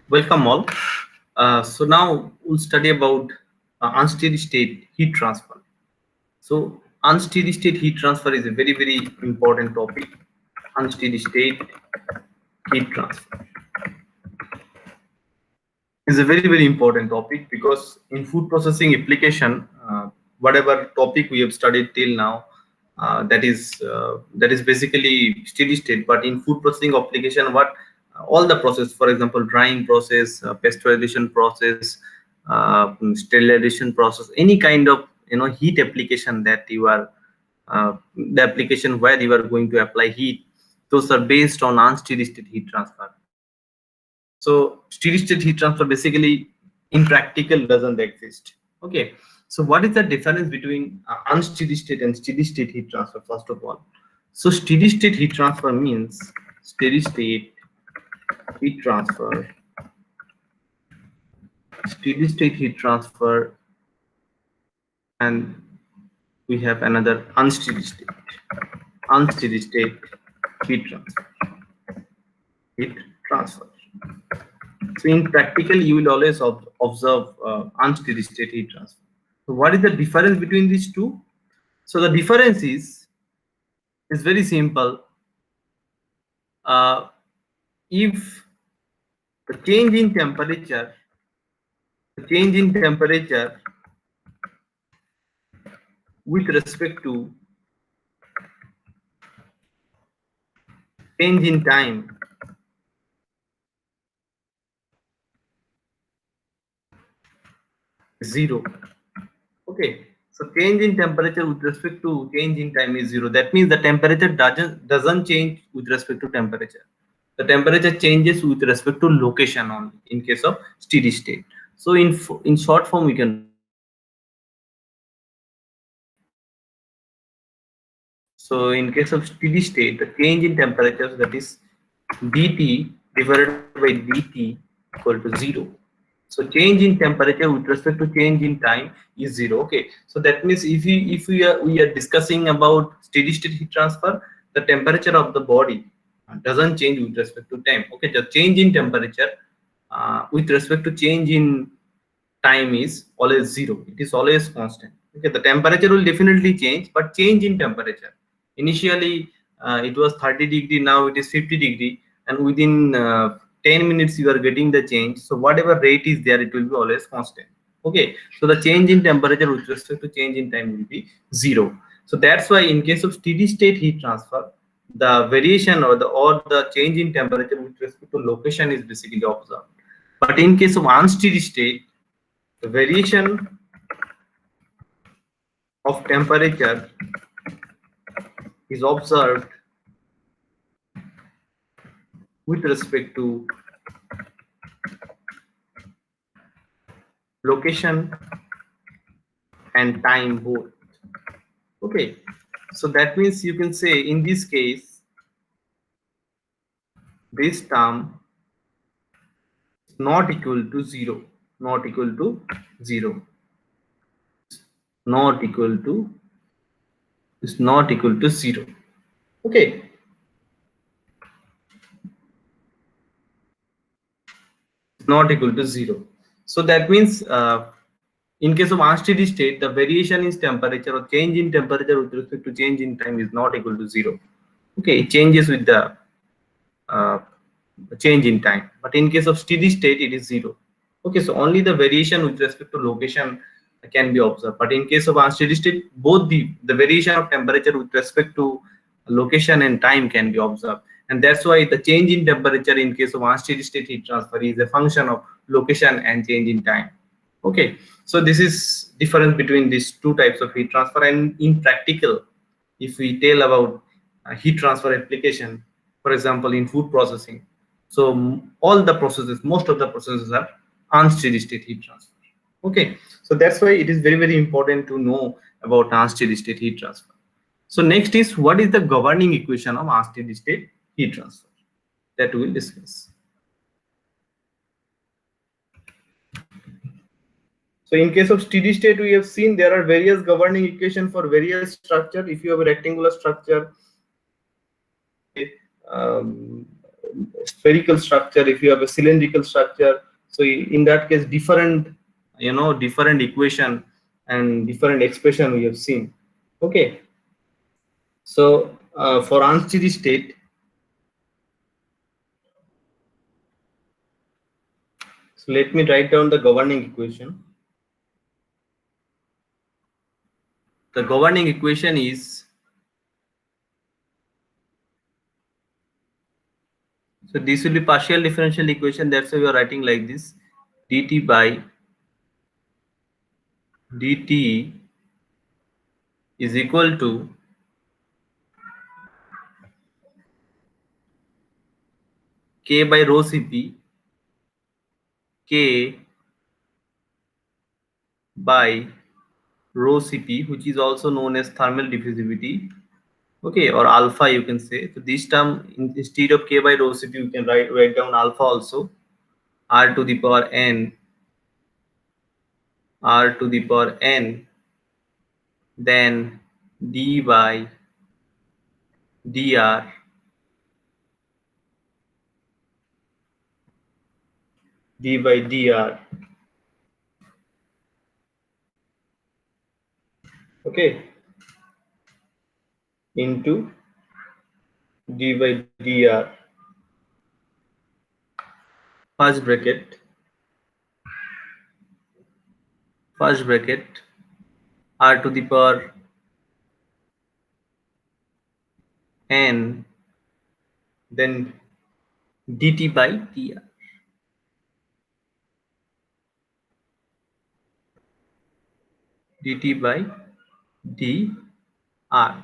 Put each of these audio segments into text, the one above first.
Welcome all. So now we'll study about unsteady state heat transfer. So unsteady state heat transfer is a very important topic. Unsteady state heat transfer is a very important topic because in food processing application, whatever topic we have studied till now, that is basically steady state. But in food processing application, what all the process, for example, drying process, pasteurization process, sterilization process, any kind of heat application that you are the application where you are going to apply heat, those are based on unsteady state heat transfer. So steady state heat transfer basically in practical doesn't exist. Okay. So what is the difference between unsteady state and steady state heat transfer? First of all, so steady state heat transfer means steady state heat transfer. Steady state heat transfer, and we have another unsteady state. Unsteady state heat transfer. Heat transfer. So in practical, you will always observe unsteady state heat transfer. So what is the difference between these two? So the difference is very simple. If the change in temperature, with respect to change in time is zero. Okay. So change in temperature with respect to change in time is zero. That means the temperature doesn't change with respect to temperature. The temperature changes with respect to location only in case of steady state. So in short form, we can write so in case of steady state, the change in temperatures, that is dt divided by dt equal to zero. So change in temperature with respect to change in time is zero. Okay, so that means if we are discussing about steady state heat transfer, the temperature of the body doesn't change with respect to time. Okay, the change in temperature with respect to change in time is always zero. It is always constant. Okay, the temperature will definitely change, but change in temperature. Initially, it was 30 degree, now it is 50 degree, and within 10 minutes you are getting the change. So whatever rate is there, it will be always constant. Okay, so the change in temperature with respect to change in time will be zero. So that's why in case of steady state heat transfer, the variation or the change in temperature with respect to location is basically observed. But in case of unsteady state, the variation of temperature is observed with respect to location and time both. Okay, so that means you can say in this case, this term is not equal to zero, not equal to zero, not equal to is not equal to zero. Okay, not equal to zero. So that means in case of unsteady state, the variation in temperature or change in temperature with respect to change in time is not equal to zero. Okay, it changes with the uh, change in time. But in case of steady state, it is zero. Okay, so only the variation with respect to location can be observed. But in case of unsteady state, both the variation of temperature with respect to location and time can be observed. And that's why the change in temperature in case of unsteady state heat transfer is a function of location and change in time. Okay, so this is difference between these two types of heat transfer. And in practical, if we tell about heat transfer application, for example, in food processing, so all the processes, most of the processes are unsteady state heat transfer. Okay, so that's why it is very important to know about unsteady state heat transfer. So next is, what is the governing equation of unsteady state heat transfer, that we will discuss. So in case of steady state, we have seen there are various governing equation for various structure. If you have a rectangular structure, spherical structure, if you have a cylindrical structure, so in that case different, different equation and different expression we have seen. Okay, so for unsteady state, so let me write down the governing equation. The governing equation is, so this will be partial differential equation, that's why we are writing like this: dt by dt is equal to k by rho Cp, k by rho Cp, which is also known as thermal diffusivity, okay, or alpha you can say. So this term, instead of k by rho Cp, you can write down alpha also, r to the power n, r to the power n, then d by dr, d by dr, okay, into d by dr, first bracket, r to the power n, then dt by dr, dt by dr.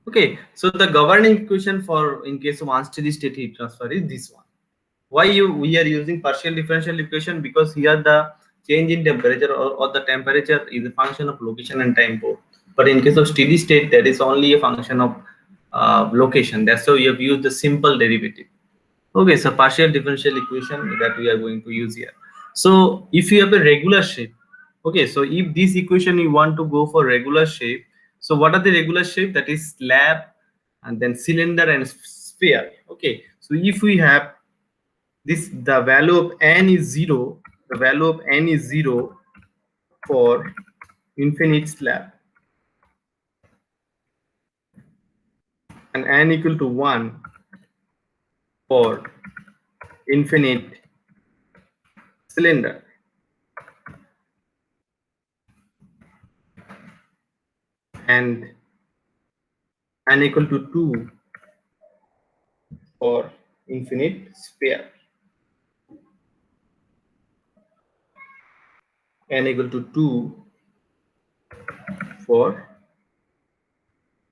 Okay, so the governing equation for in case of unsteady state heat transfer is this one. Why we are using partial differential equation? Because here the change in temperature or the temperature is a function of location and time both. But in case of steady state, that is only a function of location. That's why we have used the simple derivative. Okay, so partial differential equation that we are going to use here. So if you have a regular shape, okay, so if this equation you want to go for regular shape, so what are the regular shape? That is slab and then cylinder and sphere. Okay, so if we have this, the value of n is 0, the value of n is 0 for infinite slab, and n equal to 1 for infinite cylinder, and n equal to 2 for infinite sphere, n equal to 2 for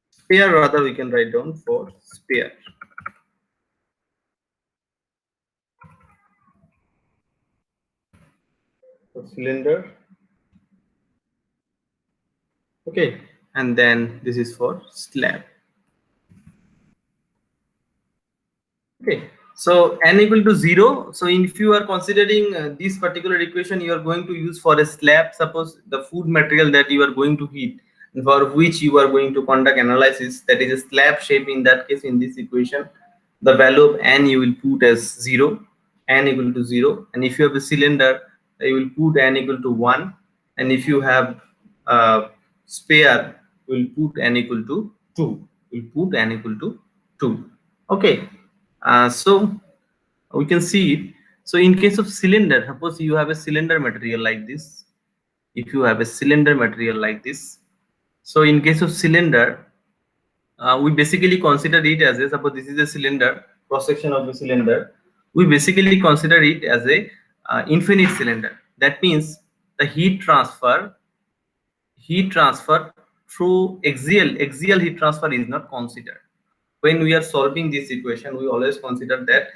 sphere, rather we can write down for sphere. For cylinder, okay, and then this is for slab. Okay, so n equal to 0. So if you are considering this particular equation, you are going to use for a slab, suppose the food material that you are going to heat and for which you are going to conduct analysis, that is a slab shape. In that case, in this equation, the value of n you will put as 0, n equal to 0. And if you have a cylinder, you will put n equal to 1. And if you have a sphere, you will put n equal to 2. You will put n equal to 2. Okay. So we can see it. So in case of cylinder, suppose you have a cylinder material like this. If you have a cylinder material like this, so in case of cylinder, we basically consider it as a, suppose this is a cylinder, cross section of the cylinder. We basically consider it as a infinite cylinder. That means the heat transfer through axial heat transfer is not considered. When we are solving this equation, we always consider that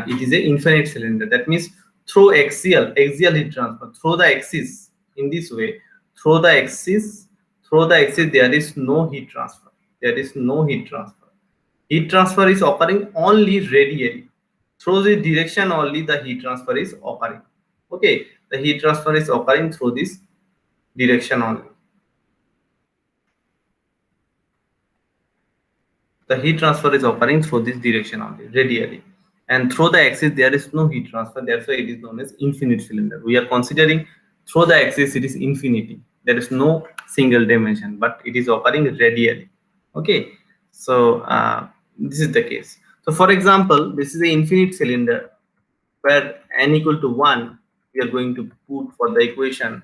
it is a infinite cylinder. That means through axial heat transfer through the axis, in this way, through the axis there is no heat transfer. There is no heat transfer. Heat transfer is occurring only radially. Through the direction only the heat transfer is occurring. Okay, the heat transfer is occurring through this direction only. The heat transfer is occurring through this direction only, radially. And through the axis, there is no heat transfer. That's why it is known as infinite cylinder. We are considering through the axis, it is infinity. There is no single dimension, but it is occurring radially. Okay. So this is the case. So for example, this is an infinite cylinder where n equal to 1, we are going to put for the equation.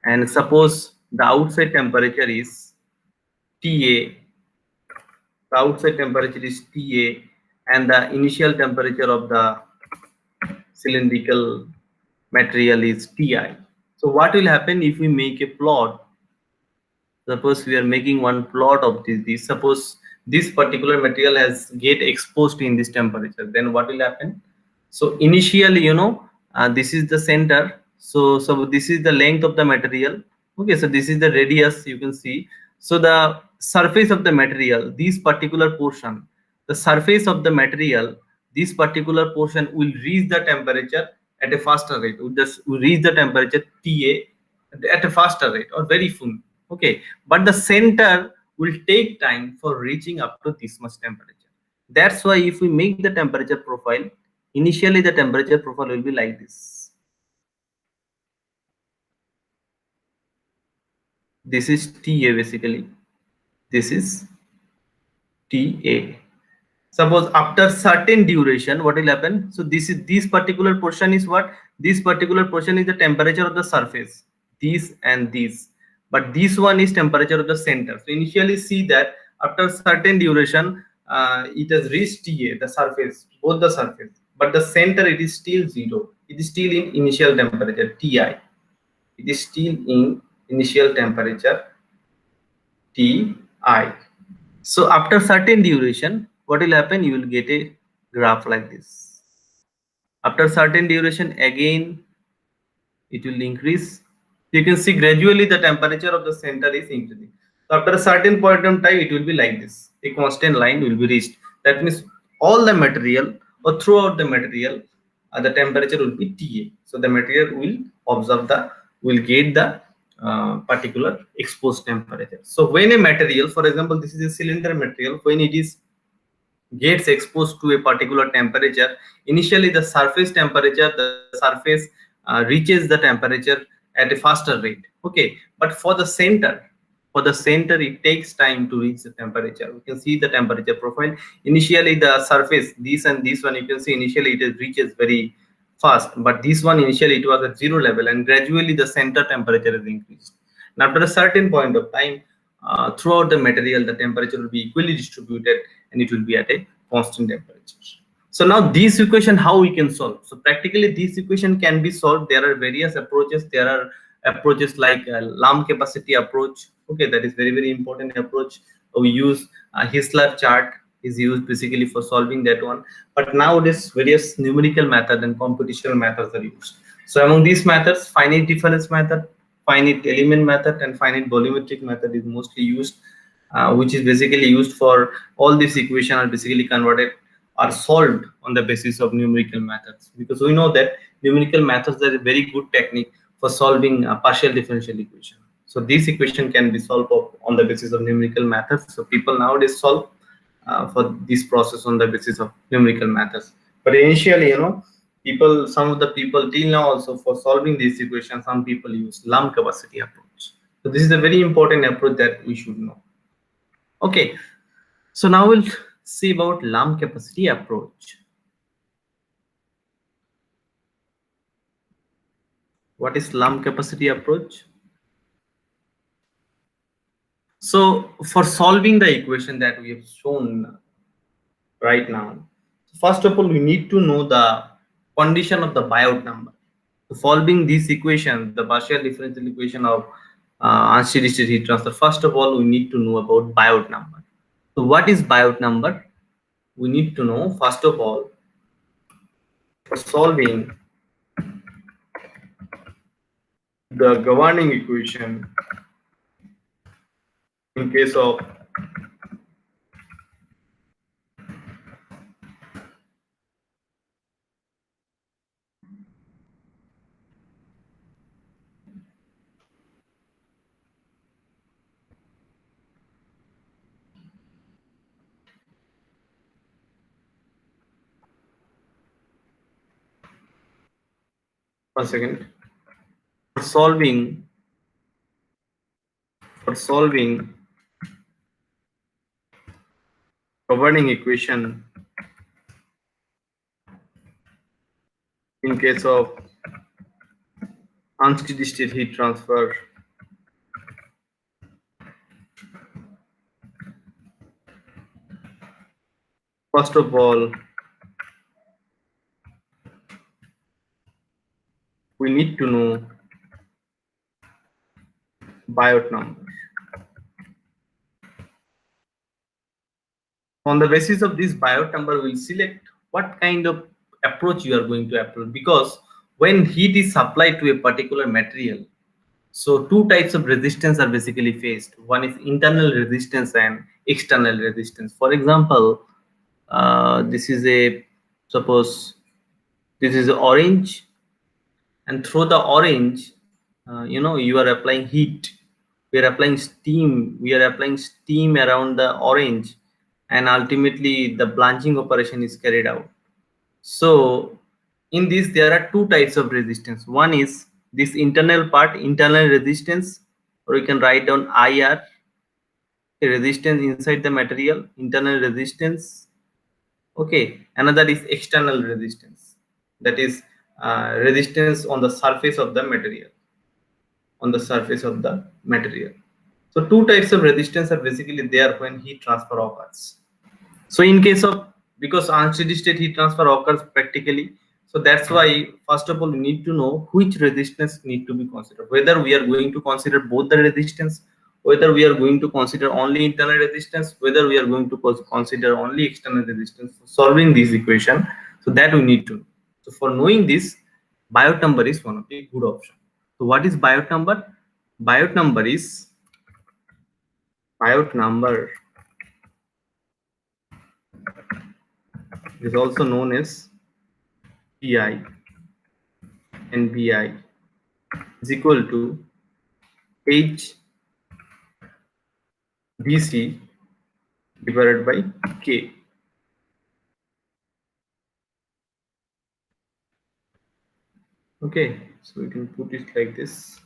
And suppose the outside temperature is Ta, the outside temperature is Ta, and the initial temperature of the cylindrical material is Ti. So what will happen if we make a plot? Suppose we are making one plot of this. Suppose this particular material has get exposed in this temperature, then what will happen? So initially, this is the center. So this is the length of the material. Okay, so this is the radius, you can see. So the surface of the material, this particular portion, the surface of the material, this particular portion will reach the temperature at a faster rate. Will reach the temperature Ta at a faster rate or very soon. Okay, but the center will take time for reaching up to this much temperature. That's why if we make the temperature profile, initially the temperature profile will be like this. This is Ta basically. This is Ta. Suppose after certain duration, what will happen? So this particular portion is what? This particular portion is the temperature of the surface. This and this. But this one is temperature of the center. So initially see that after certain duration, it has reached Ta, the surface, both the surface. But the center, it is still zero. It is still in initial temperature, Ti. It is still in initial temperature, Ti. So after certain duration, what will happen? You will get a graph like this. After certain duration, again it will increase. You can see gradually the temperature of the center is increasing. So after a certain point of time, it will be like this. A constant line will be reached. That means all the material or throughout the material, the temperature will be Ta. So the material will observe will get the particular exposed temperature. So when a material, for example, this is a cylinder material, when it is gets exposed to a particular temperature, initially the surface temperature, the surface reaches the temperature at a faster rate. Okay, but for the center it takes time to reach the temperature. We can see the temperature profile. Initially the surface, this and this one, you can see initially it reaches very fast, but this one initially it was at zero level, and gradually the center temperature is increased. And after a certain point of time, throughout the material, the temperature will be equally distributed and it will be at a constant temperature. So now this equation, how we can solve? So practically this equation can be solved. There are various approaches. There are approaches like Lamb capacity approach. Okay, that is very important approach. We use Hissler chart is used basically for solving that one. But nowadays various numerical method and computational methods are used. So among these methods, finite difference method, finite element method, and finite volumetric method is mostly used, which is basically used for all these equations are basically converted are solved on the basis of numerical methods, because we know that numerical methods are a very good technique for solving a partial differential equation. So this equation can be solved on the basis of numerical methods. So people nowadays solve for this process on the basis of numerical methods. But initially, some of the people till now also for solving this equation, some people use Lamb capacity approach. So this is a very important approach that we should know. Okay, so now we'll see about Lamb capacity approach. What is Lamb capacity approach? So for solving the equation that we have shown right now, first of all, we need to know the condition of the Biot number. So solving this equation, the partial differential equation of unsteady state heat transfer, first of all, we need to know about Biot number. So what is Biot number? We need to know, first of all, for solving the governing equation in case of 1 second. For solving governing equation in case of unsteady state heat transfer, first of all, we need to know Biot number. On the basis of this Biot number, we'll select what kind of approach you are going to apply, because when heat is supplied to a particular material, so two types of resistance are basically faced. One is internal resistance and external resistance. For example, this is a, suppose this is orange, and through the orange, you are applying heat, we are applying steam, around the orange, and ultimately the blanching operation is carried out. So in this there are two types of resistance. One is this internal part, internal resistance, or you can write down IR, a resistance inside the material, internal resistance. Okay, another is external resistance, that is resistance on the surface of the material, So two types of resistance are basically there when heat transfer occurs. So in case of, because unsteady state heat transfer occurs practically, so that's why first of all we need to know which resistance need to be considered, whether we are going to consider both the resistance, whether we are going to consider only internal resistance, whether we are going to consider only external resistance for solving this equation. So that we need to know. So for knowing this, Biot number is one of the good option. So what is Biot number? Biot number is also known as Pi, and Bi is equal to H dc divided by K. Okay, so we can put it like this.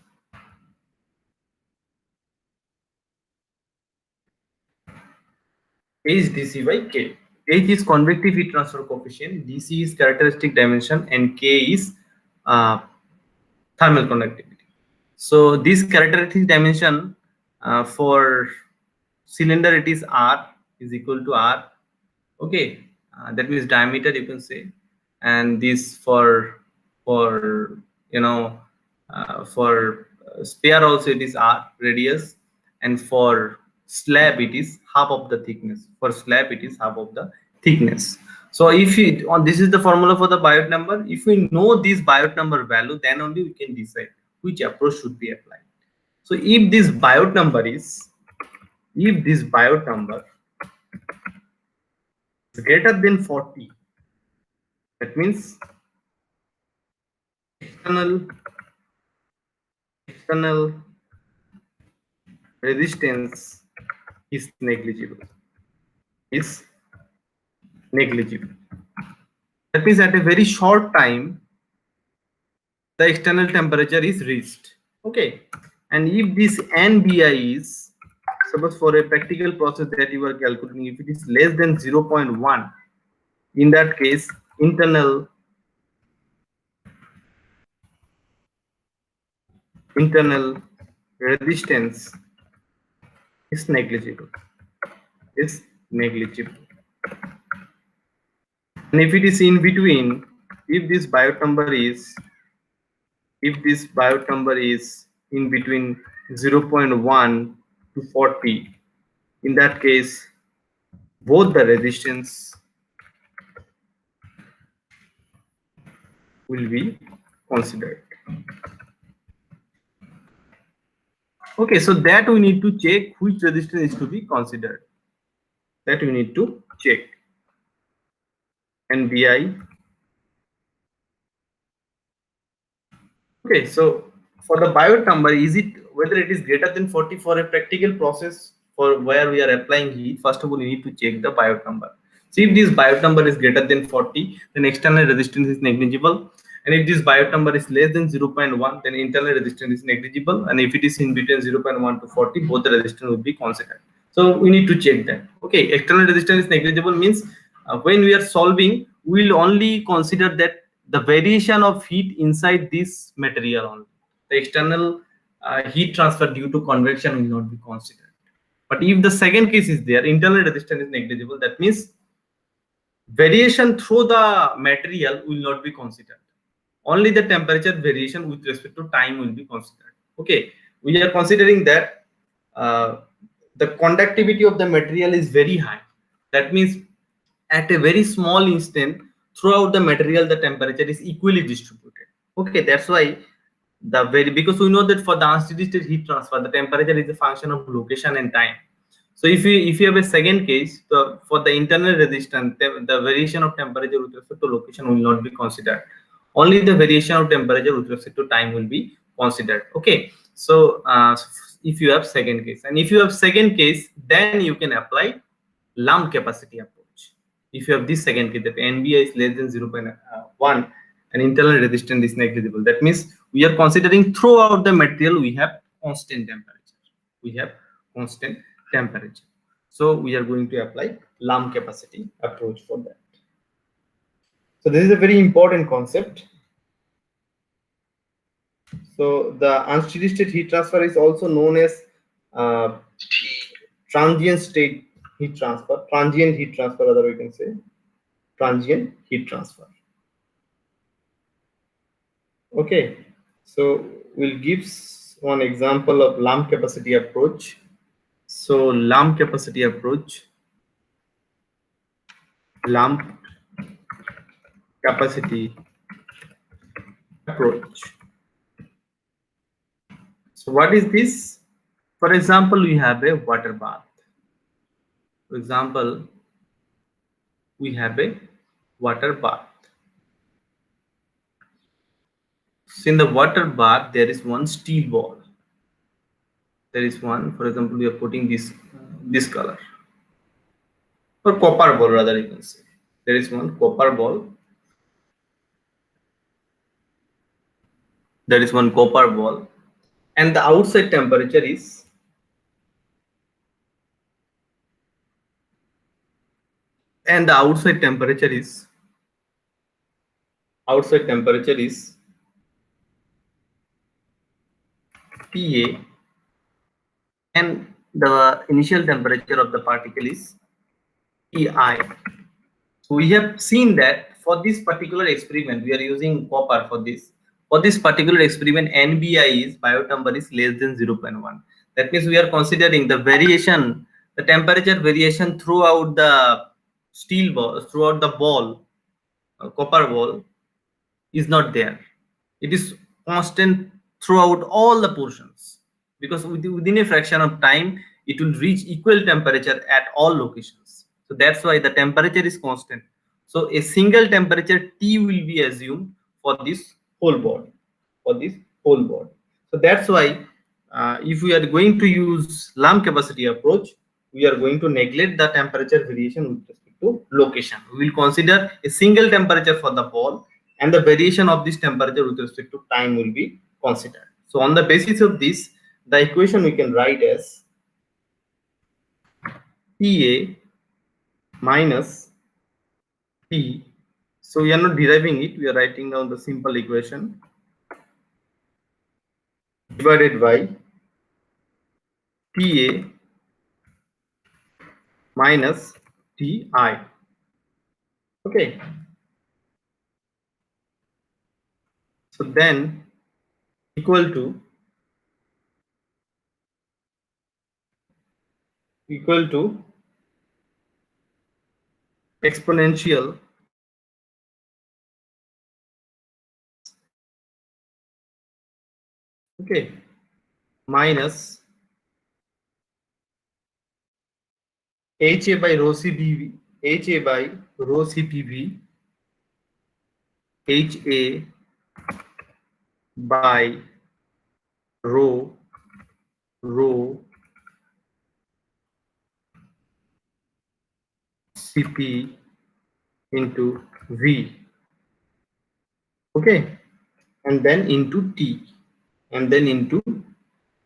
H dc by K. H is convective heat transfer coefficient, dc is characteristic dimension, and K is thermal conductivity. So this characteristic dimension for cylinder, it is R is equal to R. Okay, that means diameter you can say, and this for sphere also it is R radius, and for slab it is half of the thickness. So if you this is the formula for the Biot number. If we know this Biot number value, then only we can decide which approach should be applied. So if this Biot number is greater than 40, that means external resistance is negligible. That means at a very short time the external temperature is reached. Okay, and if this NBI is, suppose for a practical process that you are calculating, if it is less than 0.1, in that case internal resistance is negligible. And if it is in between, if this Biot number is in between 0.1 to 40, in that case both the resistance will be considered. Okay, so that we need to check which resistance is to be considered. That we need to check. NBI. Okay, so for the Biot number, is it whether it is greater than 40 for a practical process for where we are applying heat? First of all, we need to check the Biot number. See if this Biot number is greater than 40, then external resistance is negligible, And if this Biot number is less than 0.1, then internal resistance is negligible. And if it is in between 0.1 to 40, both the resistance will be constant. So we need to check that. Okay, external resistance is negligible means when we are solving, we will only consider that the variation of heat inside this material only. The external heat transfer due to convection will not be considered. But if the second case is there, internal resistance is negligible, that means variation through the material will not be considered. Only the temperature variation with respect to time will be considered. Okay, we are considering that the conductivity of the material is very high. That means at a very small instant throughout the material the temperature is equally distributed. Okay, that's why because we know that for the unsteady state heat transfer the temperature is a function of location and time. So if you have a second case, for the internal resistance, the variation of temperature with respect to location will not be considered. Only the variation of temperature with respect to time will be considered. Okay, so if you have second case, and if you have second case, then you can apply lump capacity approach. If you have this second case, that NBI is less than 0.1 and internal resistance is negligible, that means we are considering throughout the material we have constant temperature. We have constant temperature. So we are going to apply lump capacity approach for that. So this is a very important concept. So the unsteady state heat transfer is also known as transient state heat transfer, transient heat transfer, rather we can say transient heat transfer. Okay, so we'll give one example of lump capacity approach. So lump capacity approach, lump capacity approach. So what is this? For example, we have a water bath. For example, we have a water bath. So in the water bath, there is one steel ball. There is one, for example, we are putting this color, or copper ball rather you can say. There is one copper ball. There is one copper ball, and the outside temperature is outside temperature is PA, and the initial temperature of the particle is TI. So we have seen that for this particular experiment, we are using copper for this. For this particular experiment, NBI is Biot number is less than 0.1. That means we are considering the variation, the temperature variation throughout the steel ball, throughout the ball, copper ball, is not there. It is constant throughout all the portions, because within a fraction of time it will reach equal temperature at all locations. So that's why the temperature is constant. So a single temperature T will be assumed for this whole body, So that's why if we are going to use lump capacity approach, we are going to neglect the temperature variation with respect to location. We will consider a single temperature for the ball, and the variation of this temperature with respect to time will be considered. So on the basis of this, the equation we can write as PA minus T. So we are not deriving it, we are writing down the simple equation, divided by PA minus TI. Okay. So then equal to exponential minus HA by rho CPV, HA by rho CPV, HA by rho CP into V. Okay. and then into T, and then into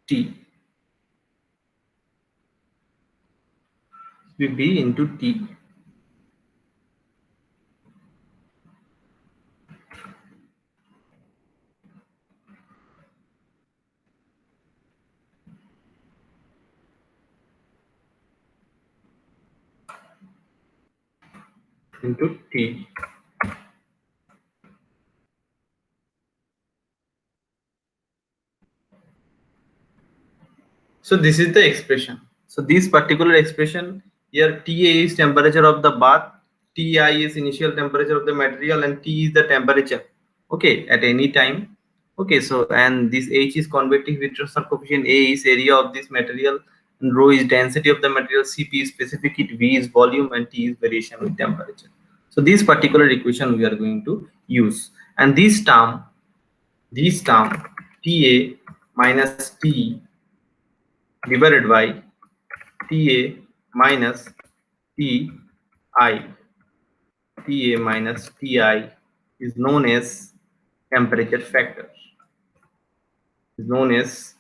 T. Will be into T. Into T. So this is the expression. So this particular expression here, TA is temperature of the bath, Ti is initial temperature of the material, and T is the temperature. Okay, at any time. Okay, so and this H is convective heat transfer coefficient, A is area of this material, and rho is density of the material, Cp is specific heat, V is volume, and T is variation with temperature. So this particular equation we are going to use, and this term Ta minus T divided by Ta minus Ti, Ta minus Ti is known as temperature factor. Is known as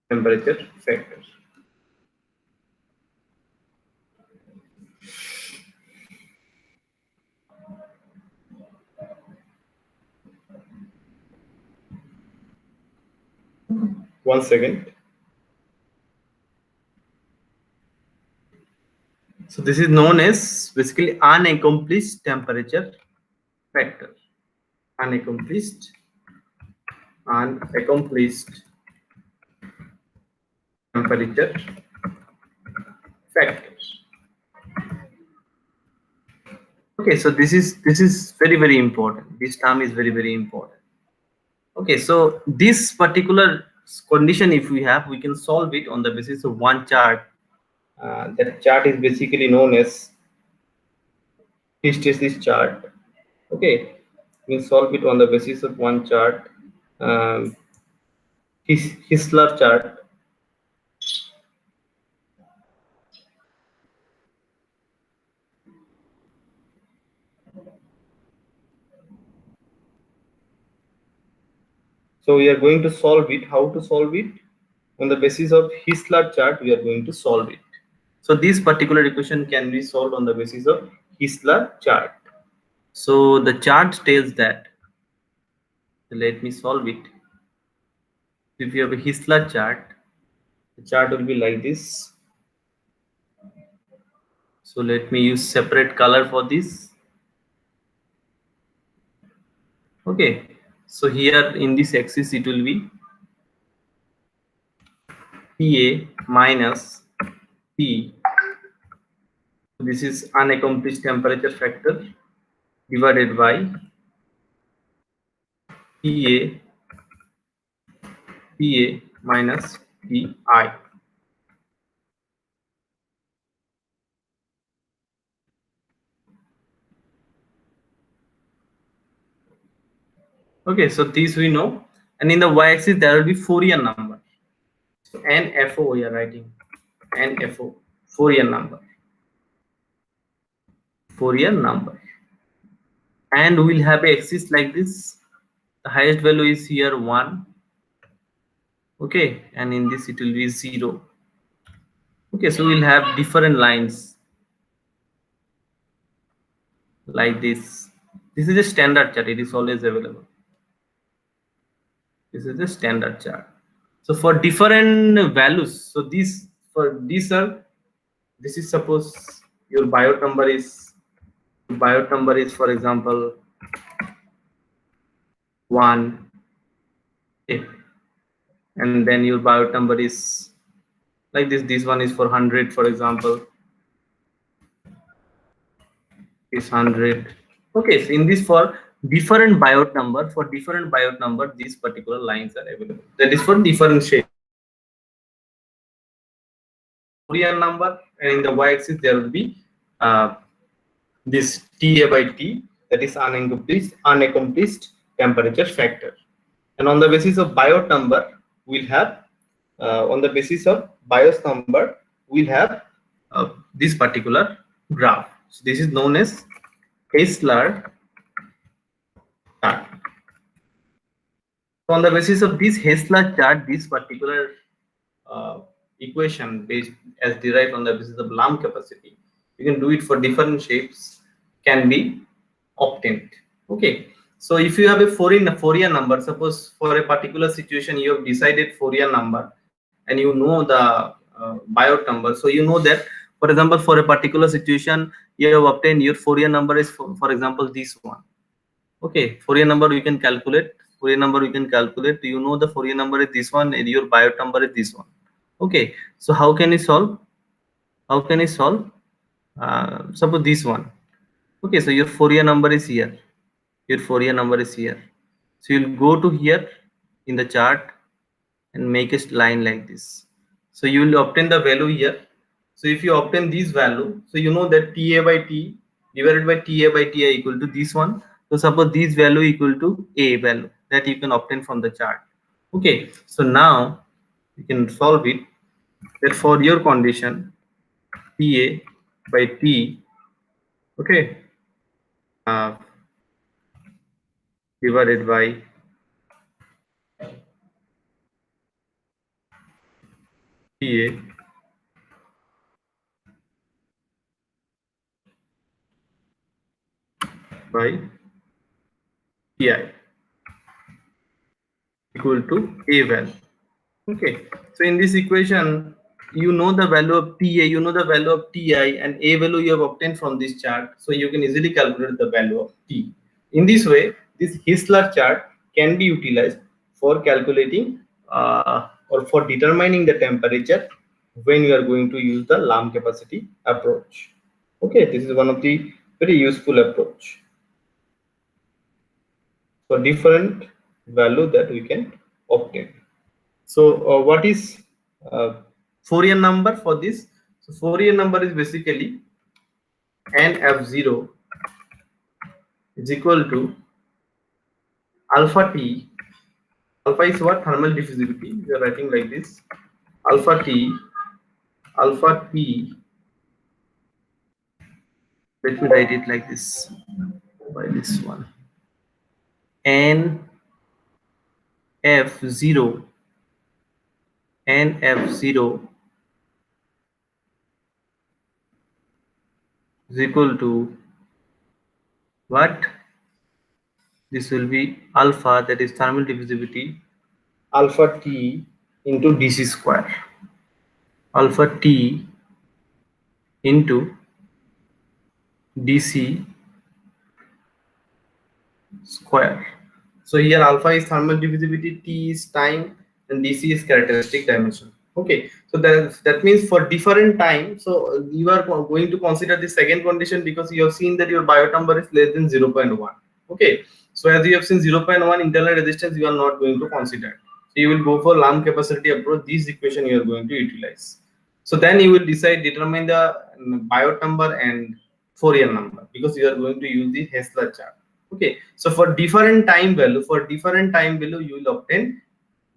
temperature factor. One second. So this is known as basically unaccomplished temperature factor. Unaccomplished temperature factor. Okay, so this is very important. This term is very important. Okay, so this particular condition, if we have, we can solve it on the basis of one chart. That chart is basically known as hysteresis chart. Okay, we can solve it on the basis of one chart, Hissler chart. So we are going to solve it. How to solve it? On the basis of Hissler chart, we are going to solve it. So this particular equation can be solved on the basis of Hissler chart. So the chart tells that, let me solve it. If you have a Hissler chart, the chart will be like this. So let me use separate color for this. Okay, so here in this axis it will be Ta minus T. This is unaccomplished temperature factor divided by Ta minus Ti. Okay, so these we know, and in the y-axis there will be Fourier number. So NFO we are writing, NFO, Fourier number, and we will have a axis like this. The highest value is here 1. Okay, and in this it will be 0. Okay, so we'll have different lines like this. This is a standard chart, it is always available. This is the standard chart. So for different values, so these for these are, this is suppose your biot number is for example 1, okay, and then your biot number is like this one is for 100, for example is 100. Okay, so in this, for different biot number, these particular lines are available. That is for different shape. Fourier number, and in the y-axis there will be this Ta by T, that is unaccomplished temperature factor. And on the basis of biot number, we'll have this particular graph. So this is known as Hissler So on the basis of this Hessler chart, this particular equation based as derived on the basis of Lamb capacity, you can do it for different shapes, can be obtained. Okay, so if you have a Fourier number, suppose for a particular situation you have decided Fourier number and you know the Biot number, so you know that, for example, for a particular situation you have obtained your Fourier number is for example this one. Okay, Fourier number you can calculate. Fourier number you can calculate. You know the Fourier number is this one, and your Biot number is this one. Okay, so how can you solve? How can you solve? Suppose this one. Okay, so your Fourier number is here. Your Fourier number is here. So you'll go to here in the chart and make a line like this. So you will obtain the value here. So if you obtain this value, so you know that Ta by T divided by Ta by Ti equal to this one. So suppose this value equal to A value that you can obtain from the chart. Okay, so now you can solve it, that for your condition Ta by T, okay, uh, divided by Ta by Ti equal to A value. Okay, so in this equation, you know the value of Ta, you know the value of Ti, and A value you have obtained from this chart, so you can easily calculate the value of T. In this way, this Hessler chart can be utilized for calculating or for determining the temperature when you are going to use the Lamb capacity approach. Okay, this is one of the very useful approach for different value that we can obtain. So what is Fourier number for this? So Fourier number is basically NF0 is equal to alpha T. Alpha is what? Thermal diffusivity. We are writing like this. Alpha T. Let me write it like this. By this one. NF0 is equal to what? This will be alpha, that is thermal diffusivity, alpha T into dc square. Alpha T into dc square. So here alpha is thermal diffusivity, T is time, and dc is characteristic dimension. Okay, so that means for different time, so you are going to consider the second condition because you have seen that your Biot number is less than 0.1. Okay, so as you have seen 0.1 internal resistance, you are not going to consider. So you will go for Lamb capacity approach. This equation you are going to utilize. So then you will determine the Biot number and Fourier number because you are going to use the Hessler chart. Okay, so for different time value, you will obtain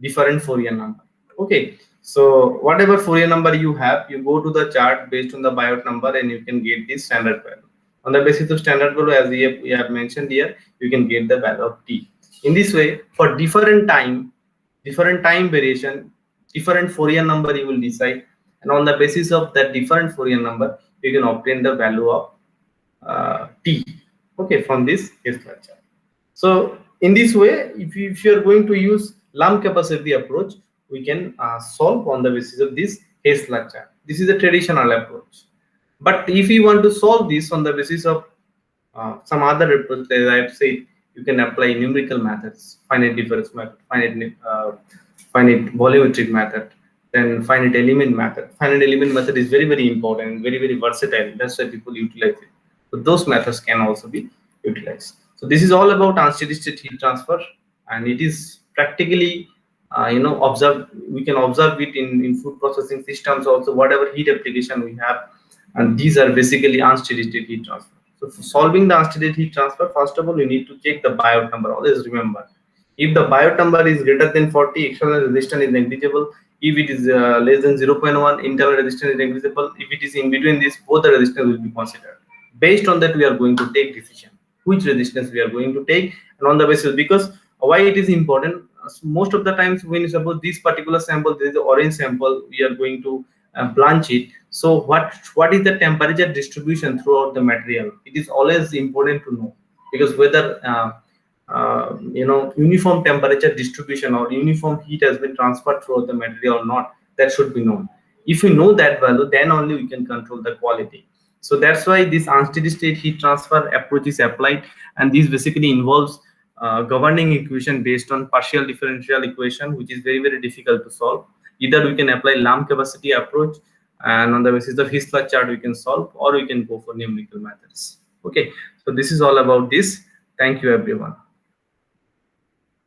different Fourier number. Okay, so whatever Fourier number you have, you go to the chart based on the Biot number and you can get the standard value. On the basis of standard value, as we have mentioned here, you can get the value of T. In this way, for different time variation, different Fourier number you will decide, and on the basis of that different Fourier number, you can obtain the value of T. Okay, from this Hessler chart. So in this way, if you are going to use Lamb capacity approach, we can solve on the basis of this Hessler chart. This is a traditional approach. But if you want to solve this on the basis of some other approach, as I have said, you can apply numerical methods, finite difference method, finite volumetric method, then finite element method. Finite element method is very, very important, very, very versatile. That's why people utilize it. So those methods can also be utilized. So this is all about unsteady state heat transfer, and it is practically we can observe it in food processing systems also, whatever heat application we have, and these are basically unsteady state heat transfer. So for solving the unsteady heat transfer, first of all you need to check the Biot number. Always remember, if the Biot number is greater than 40, external resistance is negligible. If it is less than 0.1, internal resistance is negligible. If it is in between this, both the resistance will be considered. Based on that, we are going to take decision which resistance we are going to take, and on the basis, because why it is important, most of the times when you suppose this particular sample, there is the orange sample, we are going to blanch it. So what is the temperature distribution throughout the material? It is always important to know, because whether uniform temperature distribution or uniform heat has been transferred throughout the material or not, that should be known. If we know that value, then only we can control the quality. So that's why this unsteady state heat transfer approach is applied, and this basically involves governing equation based on partial differential equation, which is very difficult to solve. Either we can apply Lamb capacity approach, and on the basis of His-Clarke chart we can solve, or we can go for numerical methods. Okay, so this is all about this. Thank you everyone.